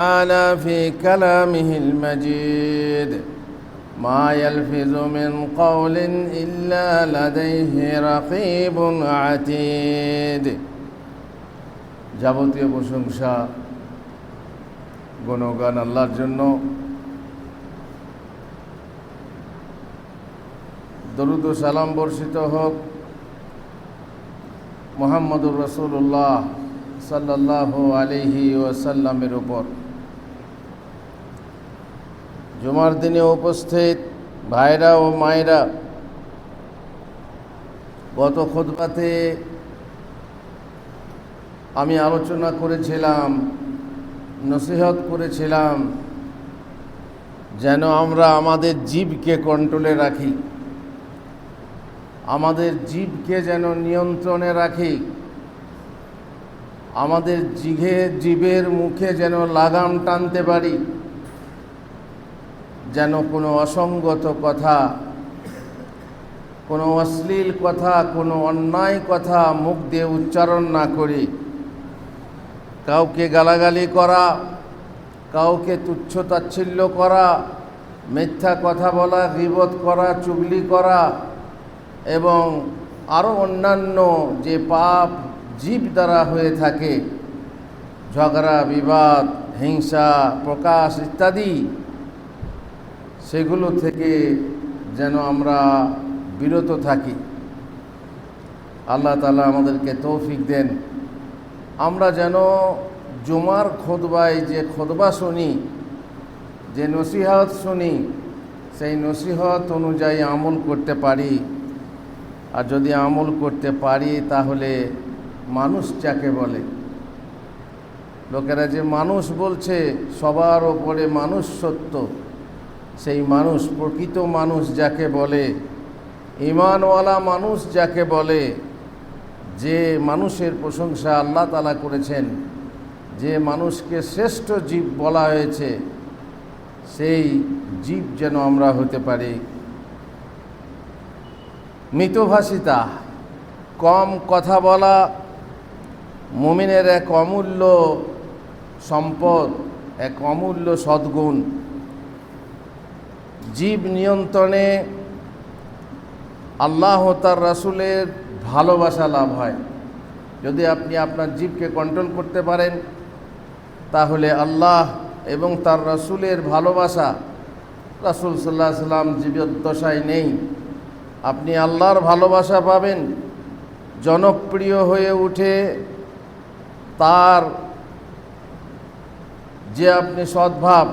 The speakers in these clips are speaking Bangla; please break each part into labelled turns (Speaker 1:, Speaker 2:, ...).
Speaker 1: تعالى في كلامه المجيد ما يلفظ من قول إلا لديه رقيب عتيد। যাবতীয় প্রশংসা গুণগান আল্লাহর জন্য। দরুদ ও সালাম বর্ষিত হোক মুহাম্মদুর রাসূলুল্লাহ সাল্লাল্লাহু আলাইহি ওয়াসাল্লামের উপর। জুমার দিনে উপস্থিত ভাইরা ও মায়েরা, গত খুতবাতে আমি আলোচনা করেছিলাম, নসিহত করেছিলাম যেন আমরা আমাদের জিভকে কন্ট্রোলে রাখি, আমাদের জিভকে যেন নিয়ন্ত্রণে রাখি, আমাদের জিভের মুখে যেন লাগাম টানতে পারি, যেন কোনো অসঙ্গত কথা, কোনো অশ্লীল কথা, কোনো অন্যায় কথা মুখ দিয়ে উচ্চারণ না করি। কাউকে গালাগালি করা, কাউকে তুচ্ছ-তাচ্ছিল্য করা, মিথ্যা কথা বলা, গীবত করা, চুগলি করা এবং আরও অন্যান্য যে পাপ জীব দ্বারা হয়ে থাকে, ঝগড়া, বিবাদ, হিংসা প্রকাশ ইত্যাদি, সেগুলো থেকে যেন আমরা বিরত থাকি। আল্লাহ তাআলা আমাদেরকে তৌফিক দেন। আমরা যেন জুমার খুতবায় যে খুতবা শুনি, যে নসিহত শুনি, সেই নসিহত অনুযায়ী আমল করতে পারি। আর যদি আমল করতে পারি তাহলে মানুষ যাকে বলে, লোকেরা যে মানুষ বলছে, সবার ওপরে মানুষ সত্য, সেই মানুষ, প্রকৃত মানুষ যাকে বলে, ঈমানওয়ালা মানুষ যাকে বলে, যে মানুষের প্রশংসা আল্লাহ তাআলা করেছেন, যে মানুষকে শ্রেষ্ঠ জীব বলা হয়েছে, সেই জীব যেন আমরা হতে পারি। মিতভাষিতা, কম কথা বলা মুমিনের এক অমূল্য সম্পদ, এক অমূল্য সদ্গুণ। জীব নিয়ন্ত্রণে আল্লাহ তার রাসূলের ভালোবাসা লাভ হয়। যদি আপনি আপনার জীবকে কন্ট্রোল করতে পারেন, তাহলে আল্লাহ এবং তার রাসূলের ভালোবাসা, রাসূল সাল্লাল্লাহু আলাইহি ওয়াসাল্লাম জীবদ্দশায় নেই, আপনি আল্লাহর ভালোবাসা পাবেন। জনপ্রিয় হয়ে উঠে তার যে আপনি সদ্ভাব,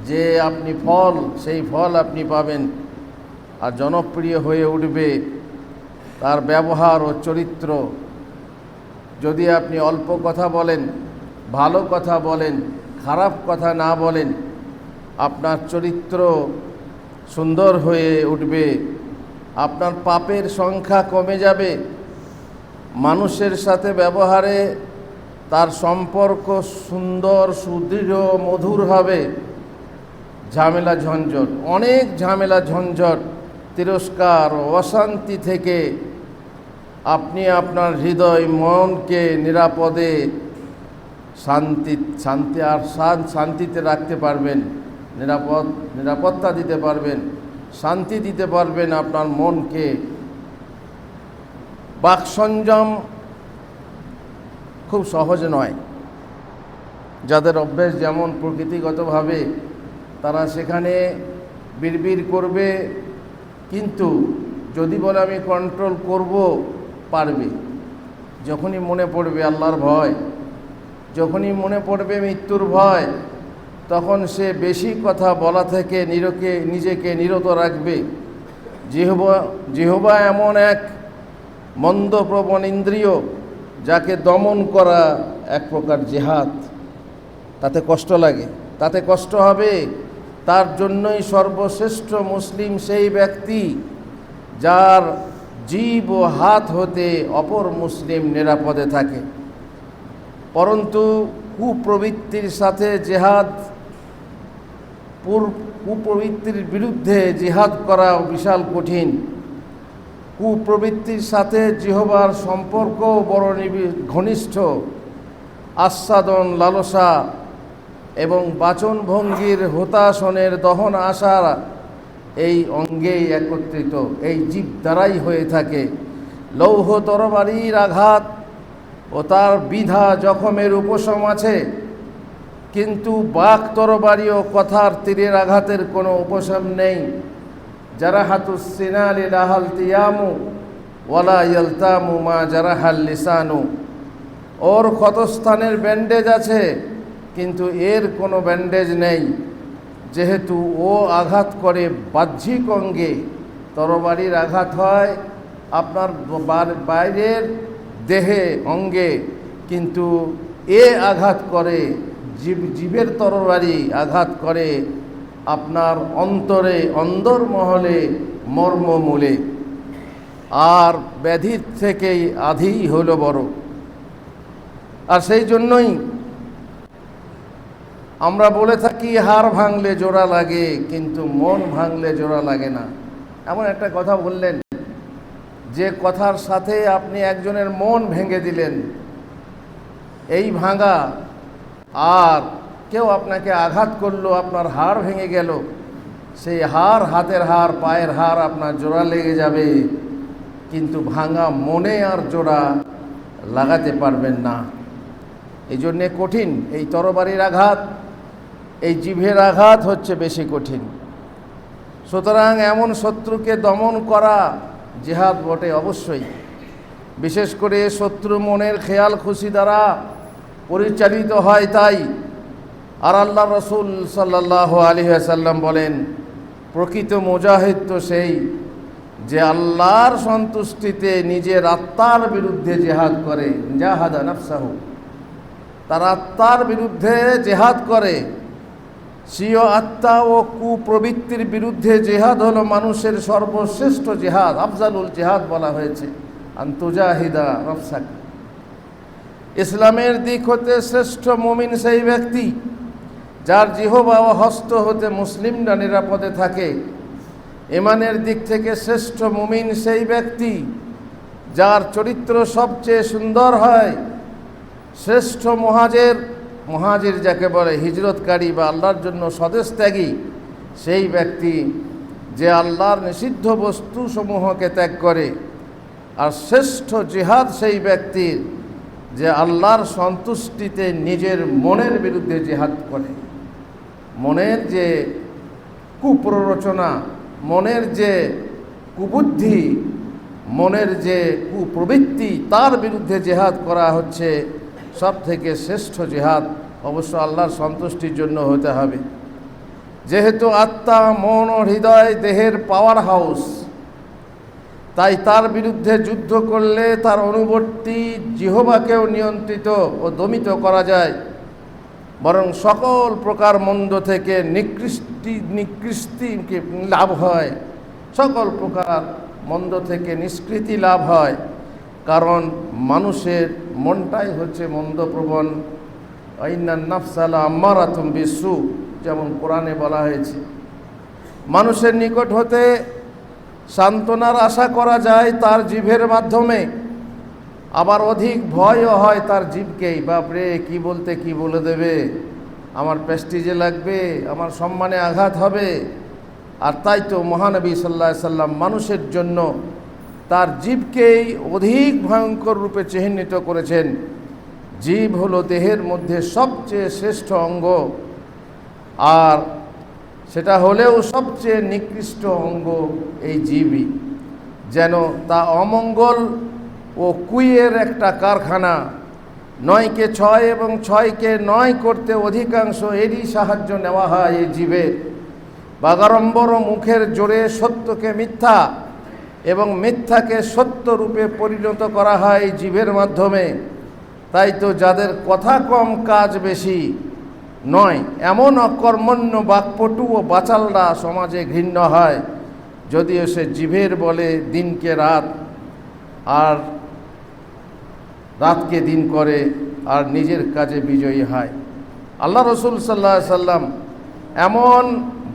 Speaker 1: যে আপনি ফল, সেই ফল আপনি পাবেন। আর জনপ্রিয় হয়ে উঠবে তার ব্যবহার ও চরিত্র। যদি আপনি অল্প কথা বলেন, ভালো কথা বলেন, খারাপ কথা না বলেন, আপনার চরিত্র সুন্দর হয়ে উঠবে, আপনার পাপের সংখ্যা কমে যাবে, মানুষের সাথে ব্যবহারে তার সম্পর্ক সুন্দর, সুদৃঢ়, মধুর হবে। ঝামেলা ঝঞ্ঝট, অনেক ঝামেলা ঝঞ্ঝট, তিরস্কার, অশান্তি থেকে আপনি আপনার হৃদয়, মনকে নিরাপদে শান্তিতে রাখতে পারবেন, নিরাপত্তা দিতে পারবেন, শান্তি দিতে পারবেন আপনার মনকে। বাকসংযম খুব সহজ নয়। যাদের অভ্যেস যেমন প্রকৃতিগতভাবে, তারা সেখানে বিড়বিড় করবে, কিন্তু যদি বলে আমি কন্ট্রোল করব, পারবে। যখনই মনে পড়বে আল্লাহর ভয়, যখনই মনে পড়বে মৃত্যুর ভয়, তখন সে বেশি কথা বলা থেকে নিজেকে নিরত রাখবে। জিহ্বা এমন এক মন্দপ্রবণ ইন্দ্রিয়, যাকে দমন করা এক প্রকার জিহাদ। তাতে কষ্ট লাগে, তাতে কষ্ট হবে। তার জন্যই সর্বশ্রেষ্ঠ মুসলিম সেই ব্যক্তি যার জীব ও হাত হতে অপর মুসলিম নিরাপদে থাকে। পরন্তু কুপ্রবৃত্তির সাথে জেহাদ, কুপ্রবৃত্তির বিরুদ্ধে জিহাদ করা বিশাল কঠিন। কুপ্রবৃত্তির সাথে জিহ্বার সম্পর্ক বড় ঘনিষ্ঠ। আস্বাদন, লালসা এবং বাচনভঙ্গির হতাশনের দহন আশার এই অঙ্গেই একত্রিত, এই জীব দ্বারাই হয়ে থাকে। লৌহ তরবারির আঘাত ও তার বিধা জখমের উপশম আছে, কিন্তু বাক তরবারি ও কথার তীরের আঘাতের কোনো উপশম নেই। জারাহাতুস সিনালি লাহাল তিয়ামু ওয়ালা ইয়ালতামু মা জারাহাল লিসানু। ওর ক্ষতস্থানের ব্যান্ডেজ আছে, কিন্তু এর কোনো ব্যান্ডেজ নেই, যেহেতু ও আঘাত করে বাহ্যিক অঙ্গে। তরবারির আঘাত হয় আপনার বাইরের দেহে অঙ্গে, কিন্তু এ আঘাত করে জীবের তরবারি আঘাত করে আপনার অন্তরে, অন্দরমহলে, মর্মমূলে। আর ব্যাধির থেকেই আধিই হলো বড়। আর সেই জন্যই আমরা বলে থাকি হাড় ভাঙলে জোড়া লাগে, কিন্তু মন ভাঙলে জোড়া লাগে না। এমন একটা কথা বললেন যে কথার সাথে আপনি একজনের মন ভেঙে দিলেন। এই ভাঙা, আর কেউ আপনাকে আঘাত করলো, আপনার হাড় ভেঙে গেল, সেই হাড়, হাতের হাড়, পায়ের হাড় আপনার জোড়া লেগে যাবে, কিন্তু ভাঙা মনে আর জোড়া লাগাতে পারবেন না। এই জন্যে কঠিন এই তরবারির আঘাত, এই জিভের আঘাত হচ্ছে বেশি কঠিন। সুতরাং এমন শত্রুকে দমন করা জিহাদ বটে অবশ্যই, বিশেষ করে শত্রু মনের খেয়াল খুশি দ্বারা পরিচালিত হয় তাই। আর আল্লাহ রসুল সাল্লাল্লাহু আলাইহি ওয়াসাল্লাম বলেন, প্রকৃত মুজাহিদ তো সেই যে আল্লাহর সন্তুষ্টিতে নিজের আত্মার বিরুদ্ধে জেহাদ করে। জাহাদা নাফসাহু, তার আত্মার বিরুদ্ধে জেহাদ করে। স্বীয় আত্মা ও কুপ্রবৃত্তির বিরুদ্ধে জেহাদ হলো মানুষের সর্বশ্রেষ্ঠ জেহাদ, আফজালুল জেহাদ বলা হয়েছে। আনতুজাহিদা নাফসাক। ইসলামের দিক হতে শ্রেষ্ঠ মুমিন সেই ব্যক্তি যার জিহবা ও হস্ত হতে মুসলিমরা নিরাপদে থাকে। ইমানের দিক থেকে শ্রেষ্ঠ মুমিন সেই ব্যক্তি যার চরিত্র সবচেয়ে সুন্দর হয়। শ্রেষ্ঠ মুহাজির যাকে বলে, হিজরতকারী বা আল্লাহর জন্য স্বদেশ ত্যাগী, সেই ব্যক্তি যে আল্লাহর নিষিদ্ধ বস্তুসমূহকে ত্যাগ করে। আর শ্রেষ্ঠ জিহাদ সেই ব্যক্তির যে আল্লাহর সন্তুষ্টিতে নিজের মনের বিরুদ্ধে জিহাদ করে। মনের যে কুপ্ররোচনা, মনের যে কুবুদ্ধি, মনের যে কুপ্রবৃত্তি, তার বিরুদ্ধে জেহাদ করা হচ্ছে সব থেকে শ্রেষ্ঠ জেহাদ। অবশ্য আল্লাহর সন্তুষ্টির জন্য হতে হবে। যেহেতু আত্মা, মন ও হৃদয় দেহের পাওয়ার হাউস, তাই তার বিরুদ্ধে যুদ্ধ করলে তার অনুবর্তী জিহবাকেও নিয়ন্ত্রিত ও দমিত করা যায়। বরং সকল প্রকার মন্দ থেকে নিকৃষ্টি লাভ হয়, সকল প্রকার মন্দ থেকে নিষ্কৃতি লাভ হয়। কারণ মানুষের মনটাই হচ্ছে মন্দপ্রবণ। আইনান নাফসালা আম্মারাতুম বিসু, যেমন কোরআনে বলা হয়েছে। মানুষের নিকট হতে সান্ত্বনার আশা করা যায় তার জিভের মাধ্যমে, আবার অধিক ভয়ও হয় তার জিভকেই। বাপরে, কি বলতে কি বলে দেবে, আমার প্রেস্টিজে লাগবে, আমার সম্মানে আঘাত হবে। আর তাই তো মহানবী সাল্লাল্লাহু আলাইহি সাল্লাম মানুষের জন্য তার জিভকেই অধিক ভয়ঙ্কর রূপে চিহ্নিত করেছেন। জিভ হলো দেহের মধ্যে সবচেয়ে শ্রেষ্ঠ অঙ্গ, আর সেটা হলেও সবচেয়ে নিকৃষ্ট অঙ্গ এই জিভই। যেন তা অমঙ্গল ও কুইয়ের একটা কারখানা। 9কে 6 এবং 6কে 9 করতে অধিকাংশ এরই সাহায্য নেওয়া হয় এই জিভের। বাগাড়ম্বর মুখের জোরে সত্যকে মিথ্যা এবং মিথ্যাকে সত্য রূপে পরিণত করা হয় এই জিভের মাধ্যমে। তাই তো যাদের কথা কম কাজ বেশি নয়, এমন অকর্মণ্য বাকপটু ও বাচালরা সমাজে ঘৃণ্য হয়, যদিও সে জিভের বলে দিনকে রাত আর রাতকে দিন করে আর নিজের কাজে বিজয়ী হয়। আল্লাহ রসুল সাল্লাল্লাহু আলাইহি সাল্লাম এমন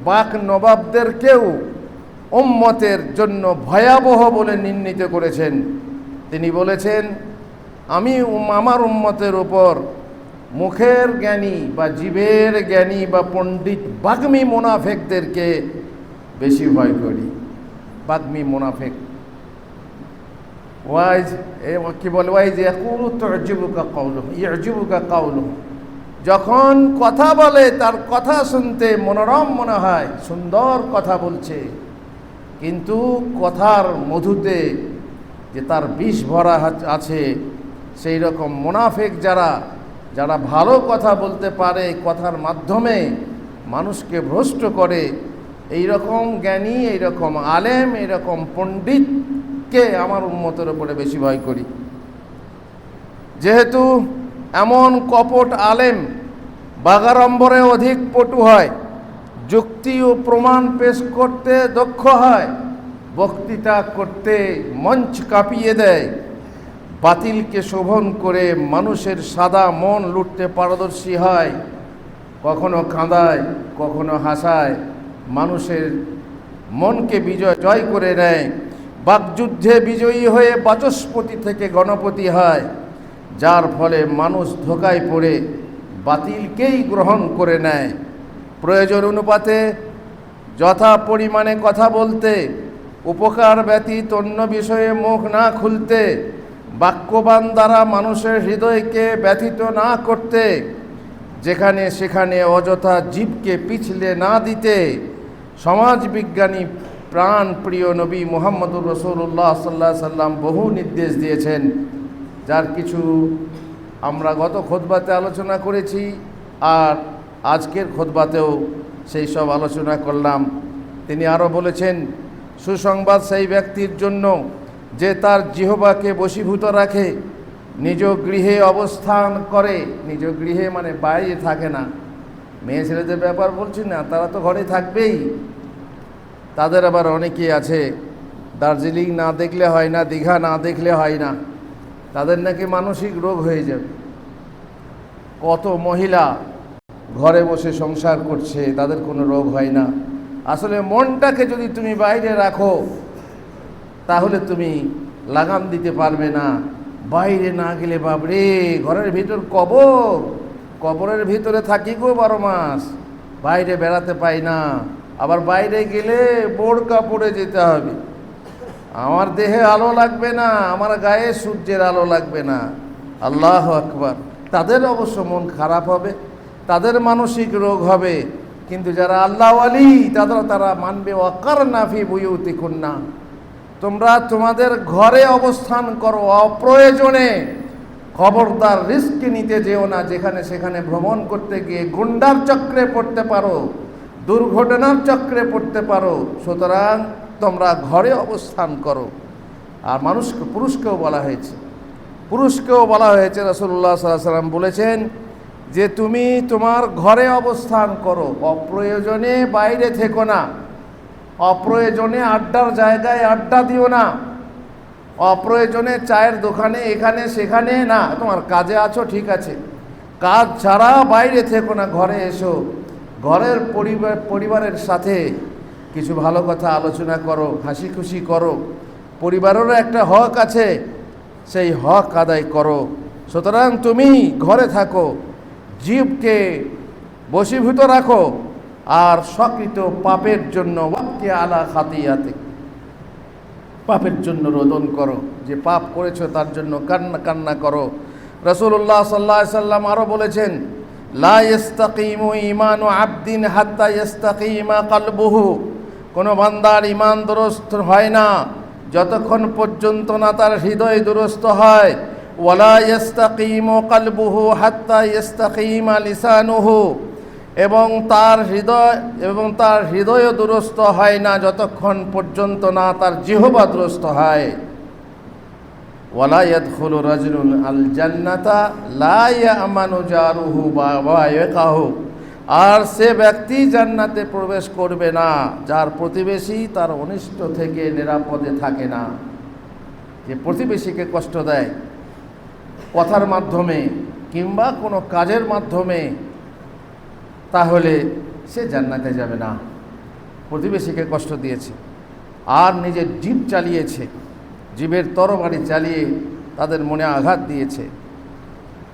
Speaker 1: বাক নবাবদেরকেও উম্মতের জন্য ভয়াবহ বলে নিন্দিত করেছেন। তিনি বলেছেন, আমি আমার উম্মতের উপর মুখের জ্ঞানী বা জীবের জ্ঞানী বা পণ্ডিত বাগ্মী মুনাফেকদেরকে বেশি ভয় করি। বাগ্মী মুনাফেক ওয়াইজ কি বলে, ওয়াইজ ইয়াকুলু তু'জিবুকা কাউলুহু ইউ'জিবুকা কাউলুহু, যখন কথা বলে তার কথা শুনতে মনোরম মনে হয়, সুন্দর কথা বলছে, কিন্তু কথার মধুতে যে তার বিষ ভরা আছে, সেই রকম মুনাফিক যারা ভালো কথা বলতে পারে, কথার মাধ্যমে মানুষকে ভ্রষ্ট করে, এই রকম জ্ঞানী, এই রকম আলেম, এই রকম পণ্ডিতকে আমার উম্মতের উপরে বেশি ভয় করি। যেহেতু এমন কপট আলেম বাগাড়ম্বরে অধিক পটু হয়, যুক্তি ও প্রমাণ পেশ করতে দক্ষ হয়, বক্তৃতা করতে মঞ্চ কাঁপিয়ে দেয়, বাতিলকে শোভন করে মানুষের সাদা মন লুটতে পারদর্শী হয়, কখনো কাঁদায় কখনো হাসায়, মানুষের মনকে জয় করে নেয়, বাকযুদ্ধে বিজয়ী হয়ে বাচস্পতি থেকে গণপতি হয়, যার ফলে মানুষ ধোঁকায় পড়ে বাতিলকেই গ্রহণ করে নেয়। প্রয়োজন অনুপাতে যথা পরিমাণে কথা বলতে, উপকার ব্যতীত অন্য বিষয়ে মুখ না খুলতে, বাক্যবান দ্বারা মানুষের হৃদয়কে ব্যথিত না করতে, যেখানে সেখানে অযথা জীবকে পিছলে না দিতে সমাজবিজ্ঞানী প্রাণ প্রিয় নবী মুহাম্মদুর রাসূলুল্লাহ সাল্লাল্লাহু আলাইহি সাল্লাম বহু নির্দেশ দিয়েছেন, যার কিছু আমরা গত খুতবাতে আলোচনা করেছি, আর আজকের খুতবাতেও সেই সব আলোচনা করলাম। তিনি আরও বলেছেন, সুসংবাদ সেই ব্যক্তির জন্য যে তার জিহ্বাকে বশীভূত রাখে, নিজ গৃহে অবস্থান করে। নিজ গৃহে মানে বাইরে থাকে না। মেয়ে ছেলেদের ব্যাপার বলছি না, তারা তো ঘরে থাকবেই। তাদের আবার অনেকেই আছে দার্জিলিং না দেখলে হয় না, দীঘা না দেখলে হয় না, তাদের নাকি মানসিক রোগ হয়ে যাবে। কত মহিলা ঘরে বসে সংসার করছে, তাদের কোনো রোগ হয় না। আসলে মনটাকে যদি তুমি বাইরে রাখো তাহলে তুমি লাগাম দিতে পারবে না। বাইরে না গেলে বাবরে, ঘরের ভিতর কবরের ভিতরে থাকি গো 12 মাস, বাইরে বেড়াতে পাই না। আবার বাইরে গেলে বোরকা পরে যেতে হবে, আমার দেহে আলো লাগবে না, আমার গায়ে সূর্যের আলো লাগবে না। আল্লাহু আকবার। তাদের অবশ্য মন খারাপ হবে, তাদের মানসিক রোগ হবে, কিন্তু যারা আল্লাহ ওয়ালি তারা মানবে, ওয়াকারনা ফি বুয়ুতিকুন্না, তোমরা তোমাদের ঘরে অবস্থান করো, অপ্রয়োজনে খবরদার রিস্ক নিতে যেও না, যেখানে সেখানে ভ্রমণ করতে গিয়ে গুন্ডার চক্রে পড়তে পারো, দুর্ঘটনার চক্রে পড়তে পারো। সুতরাং তোমরা ঘরে অবস্থান করো। আর পুরুষকেও বলা হয়েছে, রাসূলুল্লাহ সাল্লাল্লাহু আলাইহি ওয়াসাল্লাম বলেছেন যে তুমি তোমার ঘরে অবস্থান করো, অপ্রয়োজনে বাইরে থেকো না, অপ্রয়োজনে আড্ডার জায়গায় আড্ডা দিও না, অপ্রয়োজনে চায়ের দোকানে এখানে সেখানে না। তোমার কাজে আছো ঠিক আছে, কাজ ছাড়া বাইরে থেকো না, ঘরে এসো, ঘরের পরিবারের সাথে কিছু ভালো কথা আলোচনা করো, হাসি খুশি করো। পরিবারেরও একটা হক আছে, সেই হক আদায় করো। সুতরাং তুমি ঘরে থাকো, জীবকে বশীভূত রাখো, আর সকৃত পাপের জন্য ওয়াক্কি আলা খাতিয়াতে, পাপের জন্য রোদন করো, যে পাপ করেছো তার জন্য কান্না করো। রাসূলুল্লাহ সাল্লাল্লাহু আলাইহি সাল্লাম আরও বলেছেন, লা ইস্তাকিমু ঈমানু আবদিন হাত্তা ইস্তাকিমা কলবুহু, কোনো বান্দার ঈমান দুরস্ত হয় না যতক্ষণ পর্যন্ত না তার হৃদয় দুরস্ত হয়। ওয়ালা ইস্তাকিমু কলবুহু হাত্তা ইস্তাকিমা লিসানুহু, এবং তার হৃদয় দুরস্ত হয় না যতক্ষণ পর্যন্ত না তার জিহ্বা দুরস্ত হয়। ওয়ালা ইয়াদখুলু রাজুলুন আল জান্নাতা লা ইয়ামানু জারুহু বাওয়াইকাহু, আর সে ব্যক্তি জান্নাতে প্রবেশ করবে না যার প্রতিবেশী তার অনিষ্ট থেকে নিরাপদে থাকে না। যে প্রতিবেশীকে কষ্ট দেয় কথার মাধ্যমে কিংবা কোনো কাজের মাধ্যমে, তাহলে সে জান্নাতে যাবে না। প্রতিবেশীকে কষ্ট দিয়েছে আর নিজের জীব চালিয়েছে, জীবের তরবারি চালিয়ে তাদের মনে আঘাত দিয়েছে,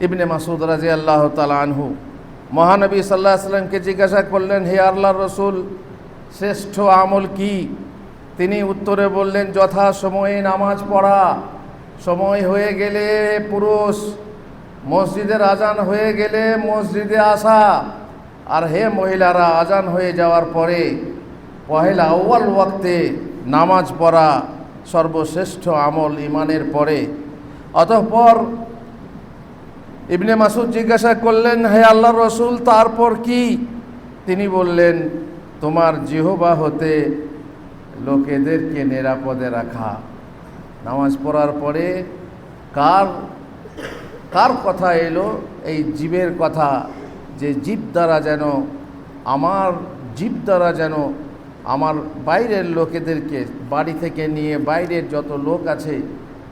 Speaker 1: ইবনে মাসউদ রাদিয়াল্লাহু তাআলা আনহু মহানবী সাল্লাল্লাহু আলাইহি সাল্লামকে জিজ্ঞাসা করলেন, হে আল্লাহর রাসূল, শ্রেষ্ঠ আমল কি? তিনি উত্তরে বললেন, যথা সময়ে নামাজ পড়া, সময় হয়ে গেলে পুরুষ, মসজিদের আজান হয়ে গেলে মসজিদে আসা, আর হে মহিলারা, আজান হয়ে যাওয়ার পরে পহেলা আউয়াল ওয়াক্তে নামাজ পড়া সর্বশ্রেষ্ঠ আমল ইমানের পরে। অতঃপর ইবনে মাসউদ জিজ্ঞাসা করলেন, হে আল্লাহর রাসূল, তারপর কি? তিনি বললেন, তোমার জিহ্বা হতে লোকেদেরকে নিরাপদে রাখা। নামাজ পড়ার পরে কার কার কথা এলো? এই জীবের কথা, যে জীব দ্বারা যেন আমার বাইরের লোকেদেরকে, বাড়ি থেকে নিয়ে বাইরের যত লোক আছে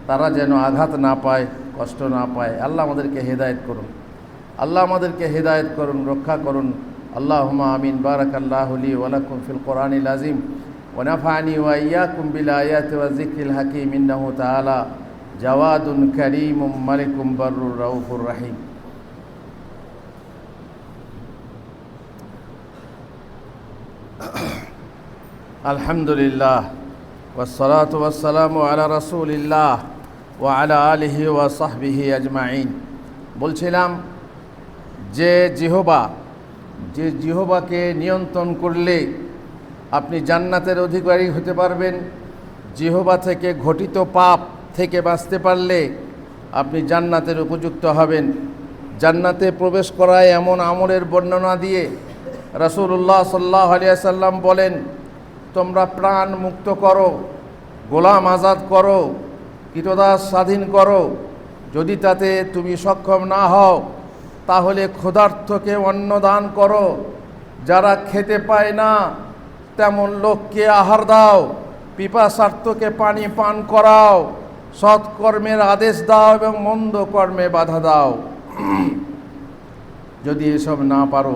Speaker 1: তারা যেন আঘাত না পায়, কষ্ট না পায়। আল্লাহ আমাদেরকে হেদায়েত করুন, আল্লাহ আমাদেরকে হেদায়েত করুন, রক্ষা করুন। আল্লাহুম্মা আমিন। বারাকাল্লাহু লি ওয়া লাকুম ফিল কোরআনিল আযীম ওয়া নাফা'নি ওয়া ইয়্যাকুম বিল আয়াতি ওয়া যিকরিল হাকীম। ইন্নাহু তাআলা জাওয়াদুন কারীমুম মালিকুম বাররুর রাউফুর রাহিম। আলহামদুলিল্লাহ ওয়াসসালাতু ওয়াসসালামু আলা রাসূলিল্লাহ ওয়া আলা আলিহি ওয়া সাহবিহি আজমাইন। বলছিলাম যে জিহ্বাকে নিয়ন্ত্রণ করলে আপনি জান্নাতের অধিকারী হতে পারবেন। জিহ্বা থেকে ঘটিত পাপ থেকে বাঁচতে পারলে আপনি জান্নাতের উপযুক্ত হবেন। জান্নাতে প্রবেশ করায় এমন আমলের বর্ণনা দিয়ে রাসূলুল্লাহ সাল্লাল্লাহু আলাইহি ওয়াসাল্লাম বলেন, তোমরা প্রাণ মুক্ত করো, গোলাম আজাদ করো, কৃতদাস স্বাধীন করো। যদি তাতে তুমি সক্ষম না হও, তাহলে ক্ষুধার্তকে অন্ন দান করো, যারা খেতে পায় না তেমন লোককে আহার দাও, পিপাসার্তকে পানি পান করাও, সৎকর্মের আদেশ দাও এবং মন্দ কর্মে বাধা দাও। যদি এসব না পারো,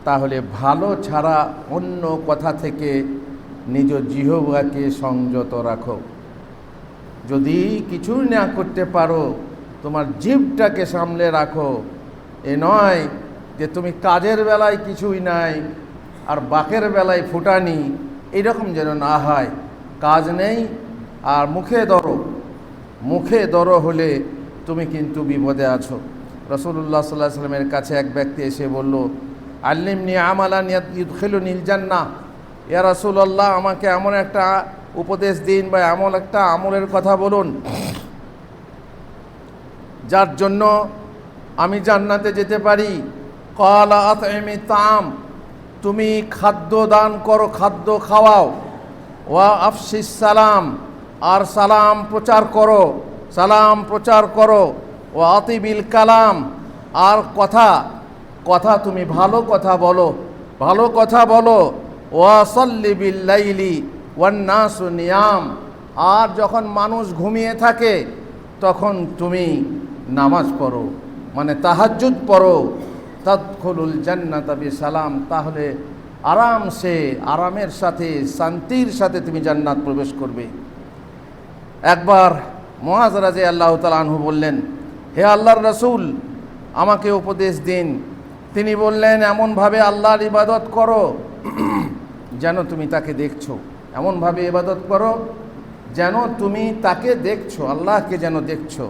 Speaker 1: তাহলে ভালো ছাড়া অন্য কথা থেকে নিজ জিহ্বাকে সংযত রাখো। যদি কিছুই না করতে পারো, তোমার জিহ্বাটাকে সামলে রাখো। এ নয় যে তুমি কাজের বেলায় কিছুই নাই আর বাকের বেলায় ফুটানি, এরকম যেন না হয়। কাজ নেই আর মুখে দরো হলে তুমি কিন্তু বিপদে আছো। রাসূলুল্লাহ সাল্লাল্লাহু আলাইহি ওয়াসাল্লামের কাছে এক ব্যক্তি এসে বলল, আল্লিমনি আমালান ইউদখিলুনিল জান্নাহ। ইয়া রাসূলুল্লাহ, আমাকে এমন একটা উপদেশ দিন বা এমন একটা আমলের কথা বলুন যার জন্য আমি জান্নাতে যেতে পারি। ক্বালা আতইমি তাম, তুমি খাদ্য দান করো, খাদ্য খাওয়াও। ওয়া আফশিস সালাম, আর সালাম প্রচার করো। ওয়া আতিবিল কালাম, আর কথা তুমি ভালো কথা বলো। ওয়া সাল্লি বিল লাইলি ওয়ান নাসু নিয়াম, আর যখন মানুষ ঘুমিয়ে থাকে তখন তুমি নামাজ পড়ো, মানে তাহাজ্জুদ পড়ো। তাদখুলুল জান্নাতা বিসালাম, তাহলে আরামের সাথে, শান্তির সাথে তুমি জান্নাত প্রবেশ করবে। একবার মুআয রাদিয়াল্লাহু তাআলা আনহু বললেন, হে আল্লাহর রাসূল, আমাকে উপদেশ দিন। তিনি বললেন, এমনভাবে আল্লাহর ইবাদত করো যেন তুমি তাকে দেখছো। এমনভাবে ইবাদত করো যেন তুমি তাকে দেখছো, আল্লাহকে যেন দেখছো।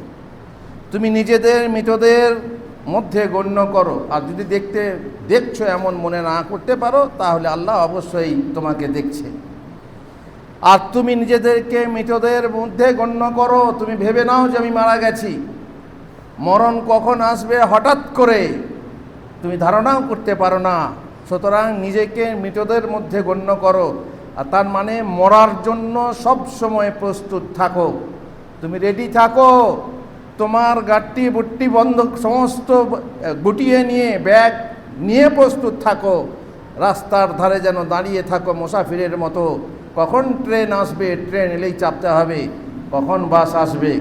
Speaker 1: তুমি নিজেদের মৃতদের মধ্যে গণ্য করো, আর যদি দেখছো এমন মনে না করতে পারো, তাহলে আল্লাহ অবশ্যই তোমাকে দেখছে। আর তুমি নিজেদেরকে মৃতদের মধ্যে গণ্য করো, তুমি ভেবে নাও যে আমি মারা গেছি। মরণ কখন আসবে হঠাৎ করে তুমি ধারণাও করতে পারো না। সুতরাং নিজেকে মৃতদের মধ্যে গণ্য করো, আর তার মানে মরার জন্য সব সময় প্রস্তুত থাকো। তুমি রেডি থাকো, তোমার গাট্টি বুট্টি বন্ধ সমস্ত গুটিয়ে নিয়ে, ব্যাগ নিয়ে প্রস্তুত থাকো। রাস্তার ধারে যেন দাঁড়িয়ে থাকো মুসাফিরের মতো। কখন ট্রেন আসবে, ট্রেন এলেই চাপতে হবে। কখন বাস আসবে,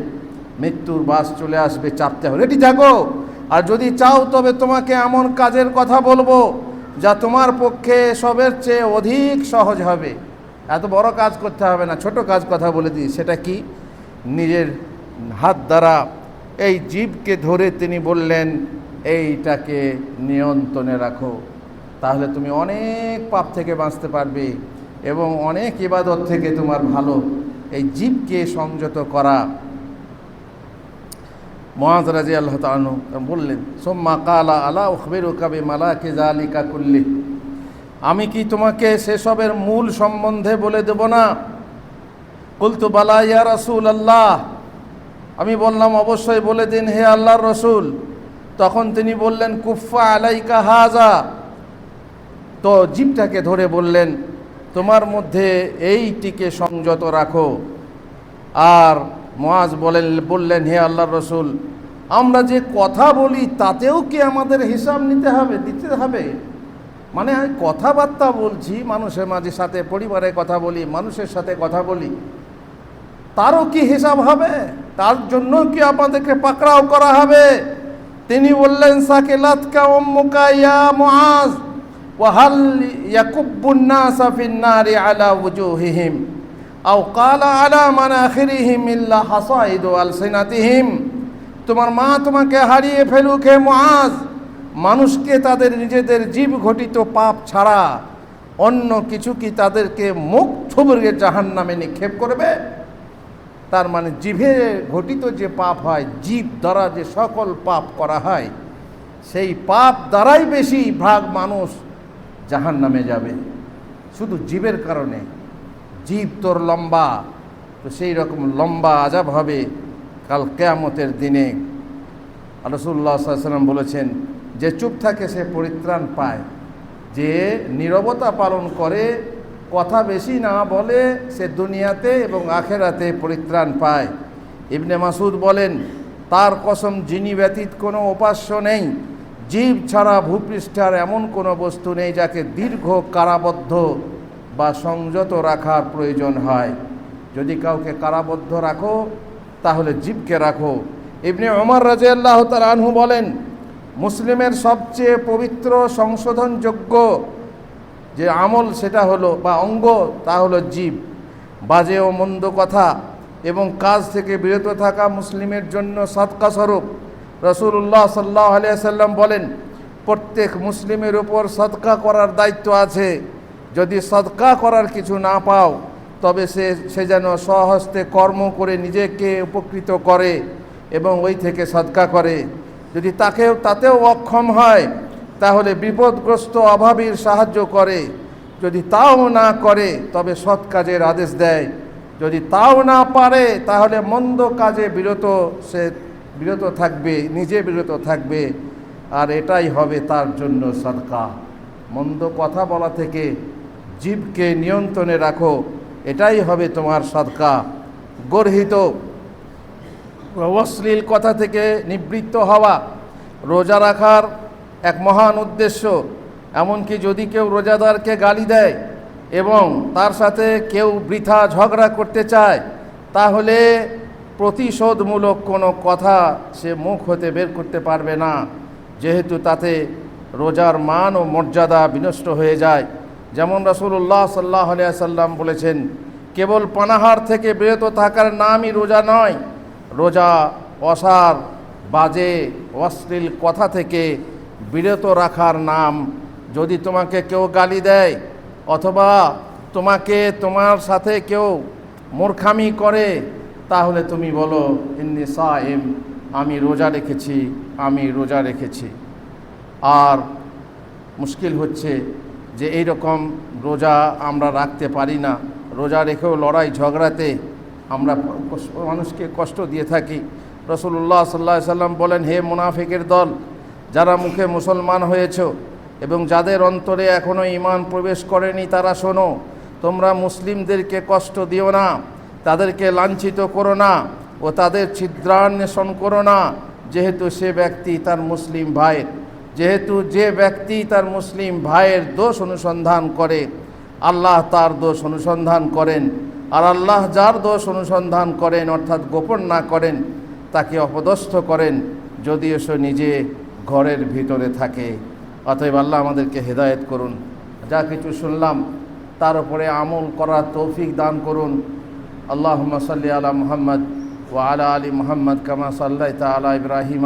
Speaker 1: মৃত্যুর বাস চলে আসবে, চাপতে হবে। রেডি থাকো। আর যদি চাও তবে তোমাকে এমন কাজের কথা বলবো যা তোমার পক্ষে সবের চেয়ে অধিক সহজ হবে। এত বড় কাজ করতে হবে না, ছোট কাজ কথা বলে দিই। সেটা কি? নিজের হাত দ্বারা এই জীবকে ধরে তিনি বললেন এইটাকে নিয়ন্ত্রণে রাখো, তাহলে তুমি অনেক পাপ থেকে বাঁচতে পারবে এবং অনেক ইবাদত থেকে তোমার ভালো। এই জীবকে সংযত করা। মুআয রাদিয়াল্লাহু তাআলা আনহু বললেন, সুম্মা ক্বালা আলা উখবিরুকা বিমালাকি যালিকা কুল্লি, আমি কি তোমাকে সেসবের মূল সম্বন্ধে বলে দেব না? কুলতু বালা ইয়া রাসূলুল্লাহ, আমি বললাম অবশ্যই বলে দিন হে আল্লাহর রসুল। তখন তিনি বললেন কুফা আলাইকা হাজা, তো জিভটাকে ধরে বললেন তোমার মধ্যে এইটিকে সংযত রাখো। আর মুআয বললেন হে আল্লাহর রসুল, আমরা যে কথা বলি তাতেও কি আমাদের হিসাব দিতে হবে? মানে আমি কথাবার্তা বলছি, মানুষের মাঝে সাথে পরিবারে কথা বলি, মানুষের সাথে কথা বলি, তারও কি হিসাব হবে? তার জন্য কি আমাদেরকে পাকড়াও করা হবে? তিনি বললেন সাকিলাতকা উম্মুকা ইয়া মুআয ওয়া হাল ইয়াকুব্বুন নাসা ফিন নারি আলা ওয়ুজুহিহিম আও ক্বালা আলা মানাখিরিহিম ইল্লা হাসাইদু আলসিনাতিহিম, তোমার মা তোমাকে হারিয়ে ফেলুক হে মুআয, মানুষকে তাদের নিজেদের জীব ঘটিত পাপ ছাড়া অন্য কিছু কি তাদেরকে মুখ থুবড়ে জাহান্নামে নিক্ষেপ করবে? তার মানে জিভে ঘটিত যে পাপ হয়, জীব দ্বারা যে সকল পাপ করা হয়, সেই পাপ দ্বারাই বেশি ভাগ মানুষ জাহান্নামে যাবে শুধু জীবের কারণে। জীব তোর লম্বা, তো সেই রকম লম্বা আযাব হবে কাল কিয়ামতের দিনে। রাসূলুল্লাহ সাল্লাল্লাহু আলাইহি ওয়াসাল্লাম বলেছেন, যে চুপ থাকে সে পরিত্রাণ পায়, যে নীরবতা পালন করে, কথা বেশি না বলে, সে দুনিয়াতে এবং আখেরাতে পরিত্রাণ পায়। ইবনে মাসউদ বলেন, তার কসম যিনি ব্যতীত কোনো উপাস্য নেই, জীব ছাড়া ভূপৃষ্ঠার এমন কোনো বস্তু নেই যাকে দীর্ঘ কারাবদ্ধ বা সংযত রাখার প্রয়োজন হয়। যদি কাউকে কারাবদ্ধ রাখো তাহলে জীবকে রাখো। ইবনে ওমর রাদিয়াল্লাহু তাআলা আনহু বলেন, মুসলিমের সবচেয়ে পবিত্র সংশোধনযোগ্য যে আমল সেটা হলো বা অঙ্গ, তা হলো জীব। বাজে ও মন্দ কথা এবং কাজ থেকে বিরত থাকা মুসলিমের জন্য সদকা স্বরূপ। রাসূলুল্লাহ সাল্লাল্লাহু আলাইহি ওয়াসাল্লাম বলেন, প্রত্যেক মুসলিমের উপর সদকা করার দায়িত্ব আছে। যদি সদকা করার কিছু না পাও তবে সে যেন স্বহস্তে কর্ম করে নিজেকে উপকৃত করে এবং ওই থেকে সদকা করে। যদি তাতেও অক্ষম হয় তাহলে বিপদগ্রস্ত অভাবীর সাহায্য করে। যদি তাও না করে তবে সৎ কাজের আদেশ দেয়। যদি তাও না পারে তাহলে মন্দ কাজে বিরত থাকবে, নিজে বিরত থাকবে, আর এটাই হবে তার জন্য সদকা। মন্দ কথা বলা থেকে জীবকে নিয়ন্ত্রণে রাখো, এটাই হবে তোমার সদকা। গর্হিত অশ্লীল কথা থেকে নিবৃত্ত হওয়া রোজা রাখার এক মহান উদ্দেশ্য। এমনকি যদি কেউ রোজাদারকে গালি দেয় এবং তার সাথে কেউ বৃথা ঝগড়া করতে চায়, তাহলে প্রতিশোধমূলক কোনো কথা সে মুখ হতে বের করতে পারবে না, যেহেতু তাতে রোজার মান ও মর্যাদা বিনষ্ট হয়ে যায়। যেমন রাসূলুল্লাহ সাল্লাল্লাহু আলাইহি ওয়াসাল্লাম বলেছেন, কেবল পানাহার থেকে বিরত থাকার নামই রোজা নয়, রোজা অসার, বাজে, অশ্লীল কথা থেকে বিরত রাখার নাম। যদি তোমাকে কেউ গালি দেয় অথবা তোমার সাথে কেউ মূর্খামি করে, তাহলে তুমি বলো ইন্নী সাইম, আমি রোজা রেখেছি, আমি রোজা রেখেছি। আর মুশকিল হচ্ছে যে এই রকম রোজা আমরা রাখতে পারি না। রোজা রেখেও লড়াই ঝগড়াতে আমরা মানুষকে কষ্ট দিয়ে থাকি। রাসূলুল্লাহ সাল্লাল্লাহু আলাইহি ওয়াসাল্লাম বলেন, হে মুনাফিকের দল, যারা মুখে মুসলমান হয়েছ এবং যাদের অন্তরে এখনও ঈমান প্রবেশ করেনি, তারা শোনো, তোমরা মুসলিমদেরকে কষ্ট দিও না, তাদেরকে লাঞ্ছিত করো না ও তাদের ছিদ্রান্বেষণ করো না, যেহেতু যে ব্যক্তি তার মুসলিম ভাইয়ের দোষ অনুসন্ধান করে, আল্লাহ তার দোষ অনুসন্ধান করেন, আর আল্লাহ যার দোষ অনুসন্ধান করেন অর্থাৎ গোপন না করেন তাকে অপদস্থ করেন, যদিও সে নিজে ঘরের ভিতরে থাকে। অতএব আল্লাহ আমাদেরকে হেদায়েত করুন। যা কিছু শুনলাম তার উপরে আমল করার তৌফিক দান করুন। আল্লাহুম্মা সাল্লি আলা মুহাম্মদ وعلى آل محمد كما صليت على إبراهيم